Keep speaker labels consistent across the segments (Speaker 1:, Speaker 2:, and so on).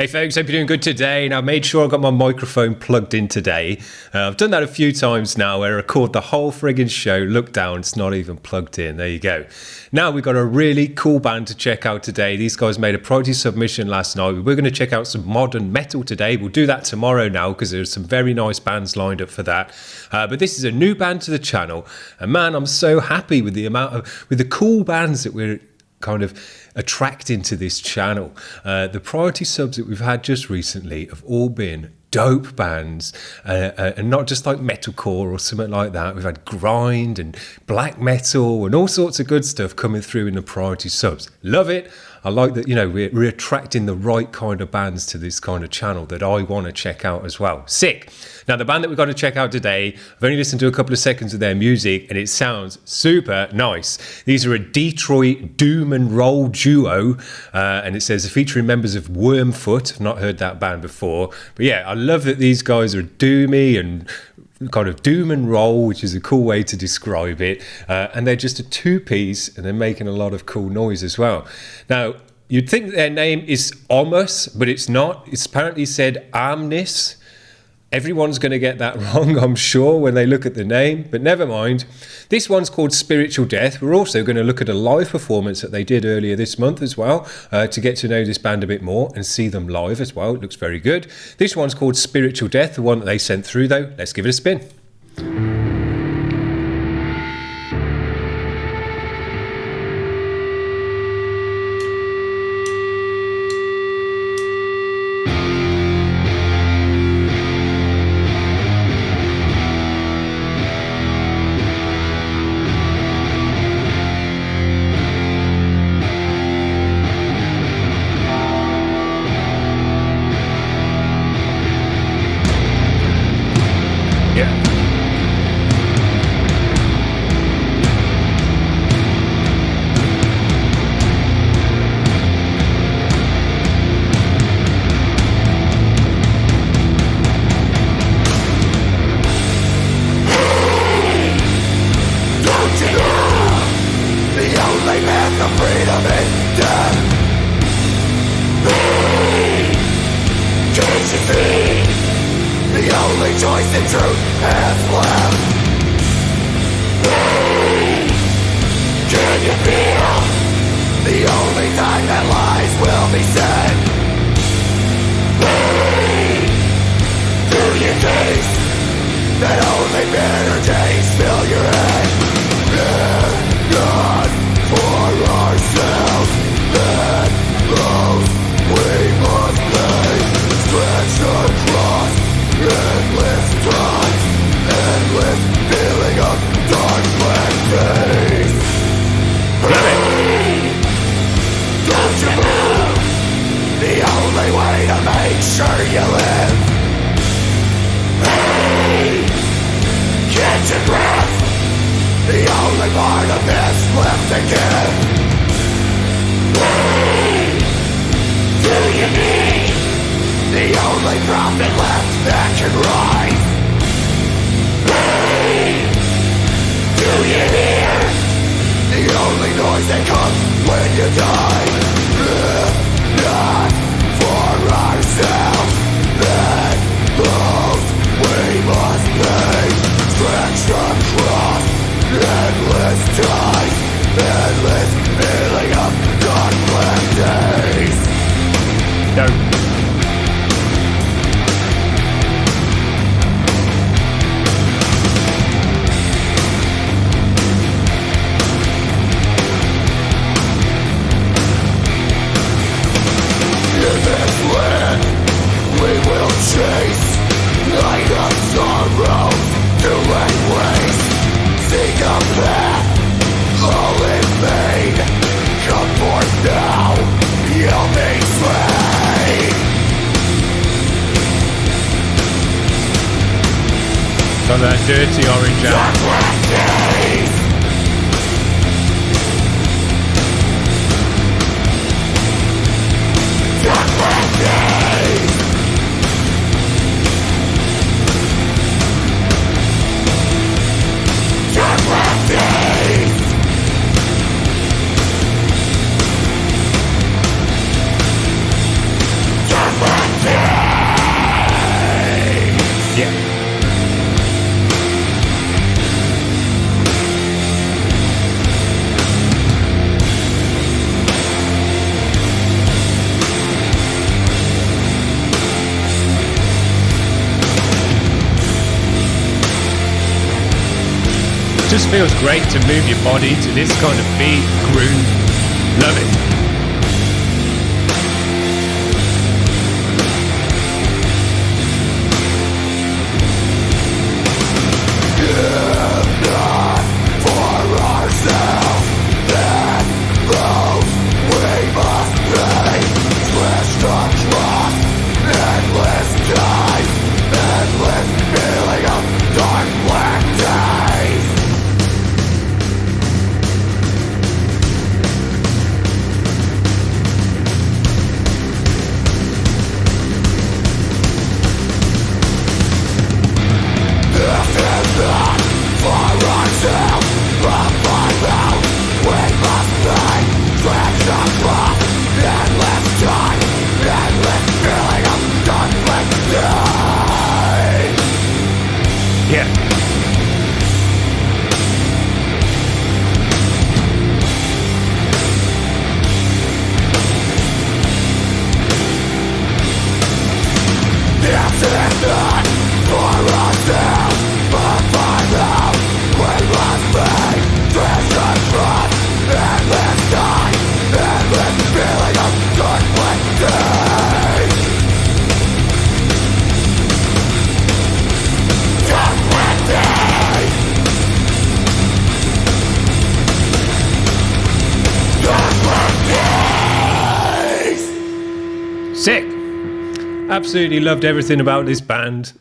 Speaker 1: Hey folks, hope you're doing good today. Now I made sure I got my microphone plugged in today. I've done that a few times now where I record the whole friggin' show, look down, it's not even plugged in. There you go. Now we've got a really cool band to check out today. These guys made a priority submission last night. We're going to check out some modern metal today. We'll do that tomorrow now because there's some very nice bands lined up for that. But this is a new band to the channel. And man, I'm so happy with the cool bands that we're kind of attracting to this channel. The priority subs that we've had just recently have all been dope bands, and not just like metalcore or something like that. We've had grind and black metal and all sorts of good stuff coming through in the priority subs. Love it. I like that, we're attracting the right kind of bands to this kind of channel that I want to check out as well. Sick. Now, the band that we've got to check out today, I've only listened to a couple of seconds of their music and it sounds super nice. These are a Detroit doom and roll duo, and it says featuring members of Wormfoot. I've not heard that band before, but yeah, I love that these guys are doomy and kind of doom and roll, which is a cool way to describe it, and they're just a two-piece and they're making a lot of cool noise as well. Now, you'd think their name is Ommnus, but it's not. It's apparently said Ommnus. Everyone's going to get that wrong, I'm sure, when they look at the name, but never mind. This one's called Spiritual Death. We're also going to look at a live performance that they did earlier this month as well, to get to know this band a bit more and see them live as well. It looks very good. This one's called Spiritual Death, the one that they sent through though. Let's give it a spin. Got that dirty orange out. Just feels great to move your body to this kind of beat, groove. Love it. Sick. Absolutely loved everything about this band.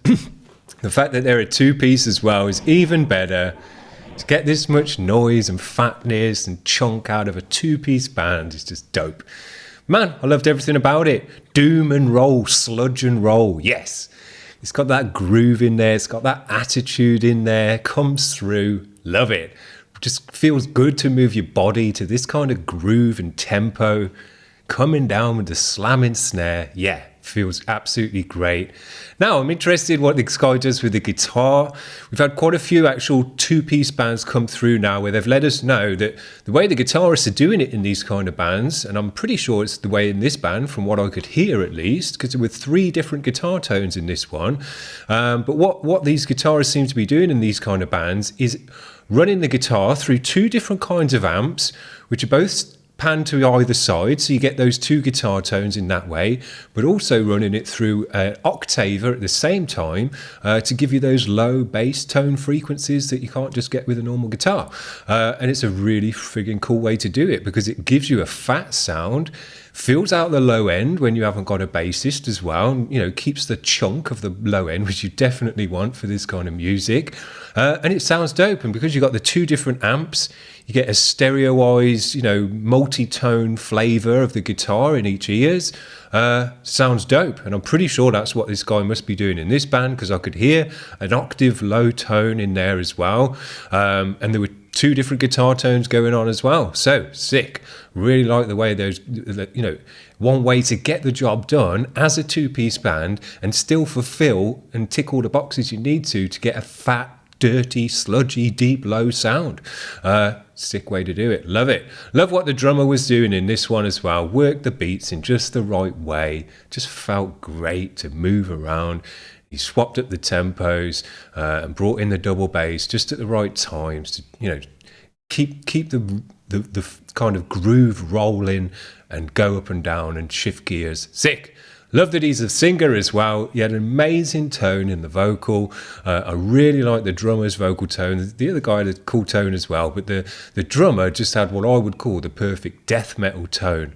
Speaker 1: The fact that they're a two-piece as well is even better. To get this much noise and fatness and chunk out of a two-piece band is just dope. Man, I loved everything about it. Doom and roll, sludge and roll, yes. It's got that groove in there, it's got that attitude in there, comes through, love it. Just feels good to move your body to this kind of groove and tempo. Coming down with the slamming snare, yeah, feels absolutely great. Now, I'm interested what this guy does with the guitar. We've had quite a few actual two-piece bands come through now where they've let us know that the way the guitarists are doing it in these kind of bands, and I'm pretty sure it's the way in this band, from what I could hear at least, because there were 3 different guitar tones in this one. But what these guitarists seem to be doing in these kind of bands is running the guitar through 2 different kinds of amps, which are both pan to either side, so you get those 2 guitar tones in that way, but also running it through an octaver at the same time to give you those low bass tone frequencies that you can't just get with a normal guitar. And it's a really friggin' cool way to do it because it gives you a fat sound, fills out the low end when you haven't got a bassist as well, and, you know, keeps the chunk of the low end, which you definitely want for this kind of music. And it sounds dope, and because you've got the 2 different amps, you get a stereoized, you know, multi-tone flavor of the guitar in each ears. Sounds dope, and I'm pretty sure that's what this guy must be doing in this band, because I could hear an octave low tone in there as well, and there were 2 different guitar tones going on as well. So sick. Really like the way those, you know, one way to get the job done as a 2-piece band and still fulfill and tick all the boxes you need to get a fat, dirty, sludgy, deep, low sound. Sick way to do it. Love it. Love what the drummer was doing in this one as well. Worked the beats in just the right way. Just felt great to move around. He swapped up the tempos and brought in the double bass just at the right times to, you know, keep the kind of groove rolling and go up and down and shift gears. Sick. Love that he's a singer as well. He had an amazing tone in the vocal. I really like the drummer's vocal tone. The other guy had a cool tone as well, but the drummer just had what I would call the perfect death metal tone.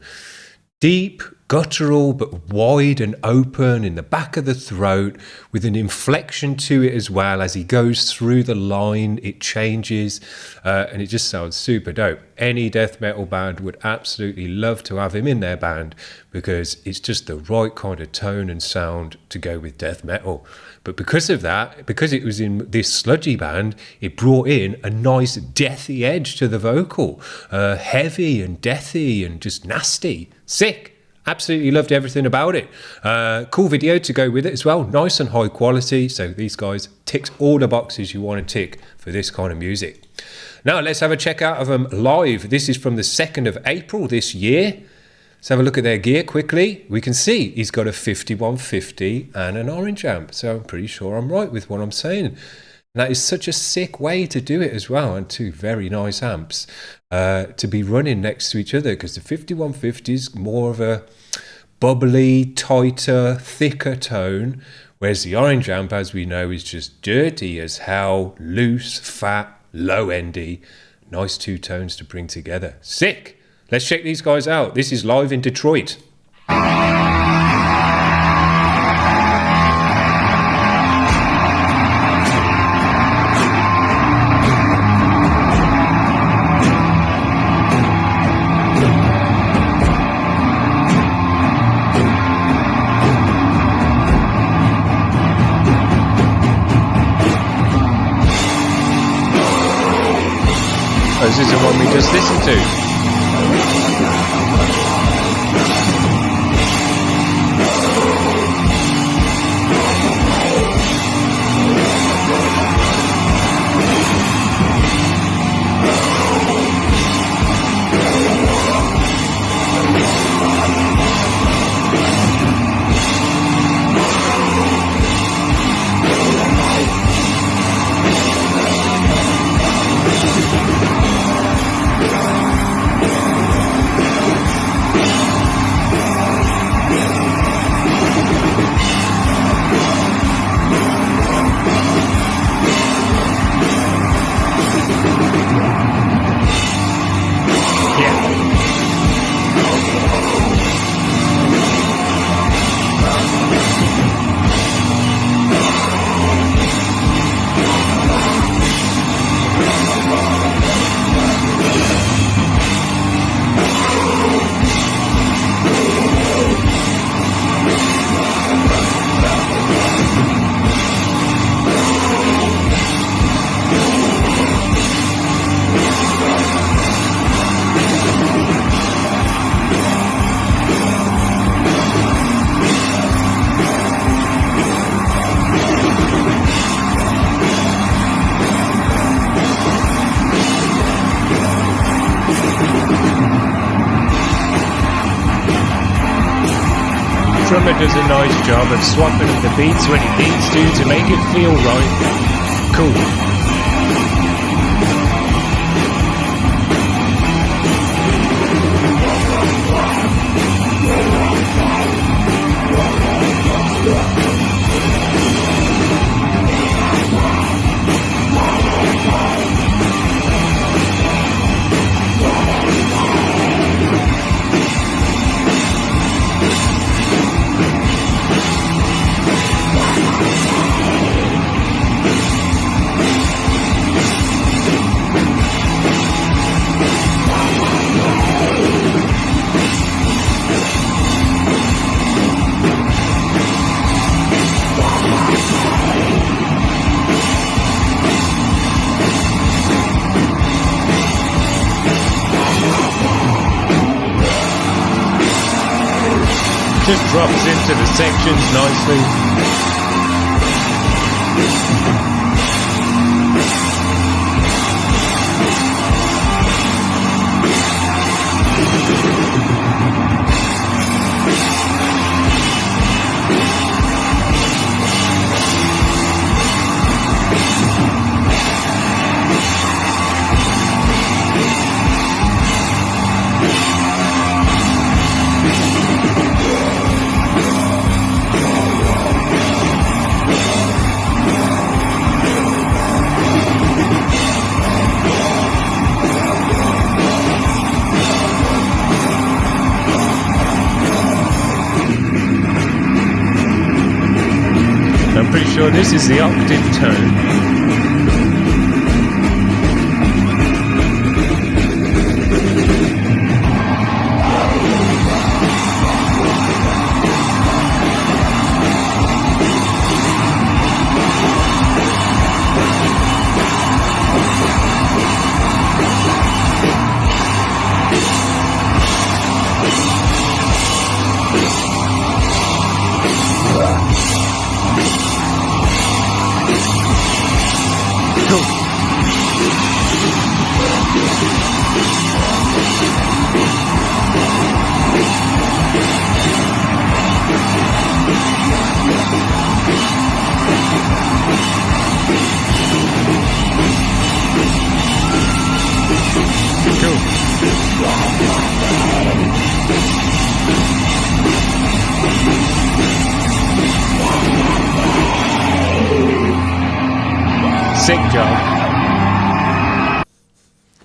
Speaker 1: Deep, guttural, but wide and open in the back of the throat, with an inflection to it as well. As he goes through the line, it changes, and it just sounds super dope. Any death metal band would absolutely love to have him in their band, because it's just the right kind of tone and sound to go with death metal. But because of that, because it was in this sludgy band, it brought in a nice deathy edge to the vocal. Heavy and deathy and just nasty. Sick. Absolutely loved everything about it. Cool video to go with it as well. Nice and high quality. So these guys ticks all the boxes you want to tick for this kind of music. Now let's have a check out of them live. This is from the 2nd of April this year. Let's have a look at their gear quickly. We can see he's got a 5150 and an orange amp. So I'm pretty sure I'm right with what I'm saying. That is such a sick way to do it as well, and two very nice amps to be running next to each other, because the 5150 is more of a bubbly, tighter, thicker tone, whereas the orange amp, as we know, is just dirty as hell, loose, fat, low-endy. Nice two tones to bring together. Sick! Let's check these guys out. This is live in Detroit. This is the one we just listened to. Drummer does a nice job of swapping up the beats when he needs to make it feel right. Cool. Just drops into the sections nicely. I'm pretty sure this is the octave tone.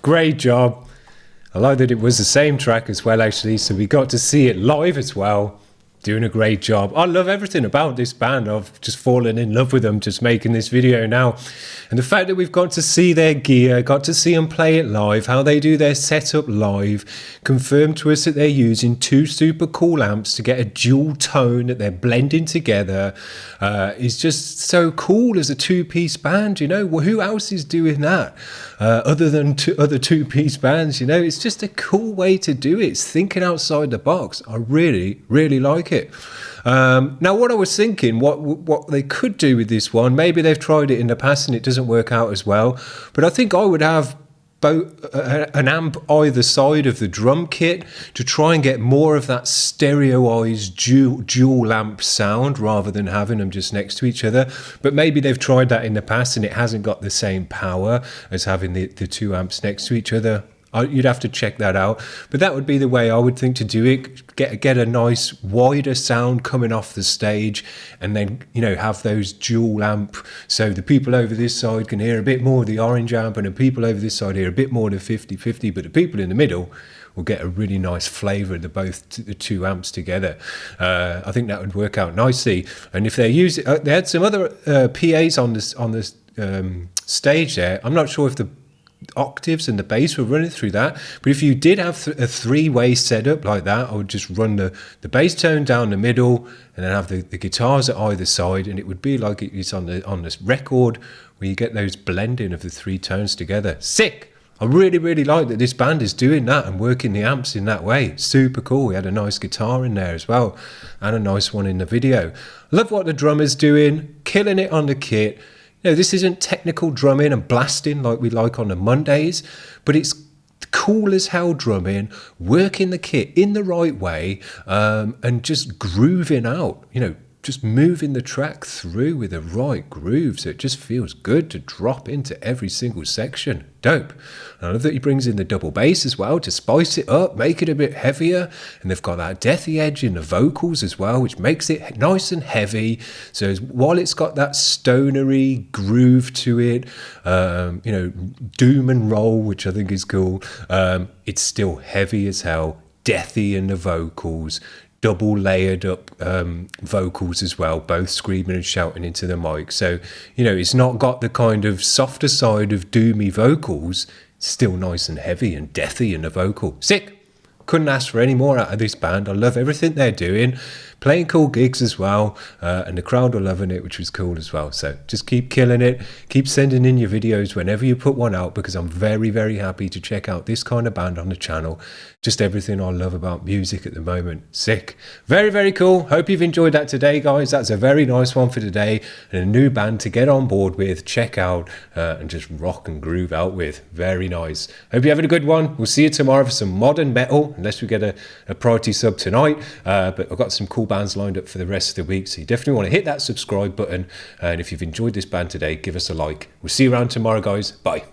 Speaker 1: Great job. I like that it was the same track as well, actually, so we got to see it live as well. Doing a great job. I love everything about this band. I've just fallen in love with them just making this video now. And the fact that we've got to see their gear, got to see them play it live, how they do their setup live, confirmed to us that they're using 2 super cool amps to get a dual tone that they're blending together, is just so cool as a 2-piece band, you know. Well, who else is doing that other than other 2-piece bands, you know? It's just a cool way to do it. It's thinking outside the box. I really, really like it. Now, what I was thinking, what they could do with this one, maybe they've tried it in the past and it doesn't work out as well, but I think I would have both an amp either side of the drum kit to try and get more of that stereoized dual amp sound rather than having them just next to each other. But maybe they've tried that in the past and it hasn't got the same power as having the 2 amps next to each other. You'd have to check that out, but that would be the way I would think to do it. Get a nice wider sound coming off the stage, and then, you know, have those dual amp, so the people over this side can hear a bit more of the orange amp, and the people over this side hear a bit more of the 50-50, but the people in the middle will get a really nice flavour of the 2 amps together. I think that would work out nicely. And if they use it, they had some other PAs on this stage there. I'm not sure if the octaves and the bass were running through that, but if you did have a 3-way setup like that, I would just run the bass tone down the middle and then have the guitars at either side, and it would be like it is on this record where you get those blending of the 3 tones together. Sick! I really, really like that this band is doing that and working the amps in that way. Super cool. We had a nice guitar in there as well, and a nice one in the video. Love what the drummer's doing, killing it on the kit. You know, this isn't technical drumming and blasting like we like on the Mondays, but it's cool as hell drumming, working the kit in the right way, and just grooving out, you know, just moving the track through with the right groove, so it just feels good to drop into every single section. Dope. And I love that he brings in the double bass as well to spice it up, make it a bit heavier, and they've got that deathy edge in the vocals as well, which makes it nice and heavy. So while it's got that stonery groove to it, you know, doom and roll, which I think is cool, it's still heavy as hell, deathy in the vocals, double layered up vocals as well, both screaming and shouting into the mic. So, you know, it's not got the kind of softer side of doomy vocals, still nice and heavy and deathy in the vocal. Sick! Couldn't ask for any more out of this band. I love everything they're doing, playing cool gigs as well, and the crowd are loving it, which was cool as well. So just keep killing it, keep sending in your videos whenever you put one out, because I'm very, very happy to check out this kind of band on the channel. Just everything I love about music at the moment. Sick. Very, very cool. Hope you've enjoyed that today, guys. That's a very nice one for today, and a new band to get on board with, check out, and just rock and groove out with. Very nice. Hope you're having a good one. We'll see you tomorrow for some modern metal, unless we get a priority sub tonight, but I've got some cool bands lined up for the rest of the week, so you definitely want to hit that subscribe button, and if you've enjoyed this band today, give us a like. We'll see you around tomorrow, guys. Bye.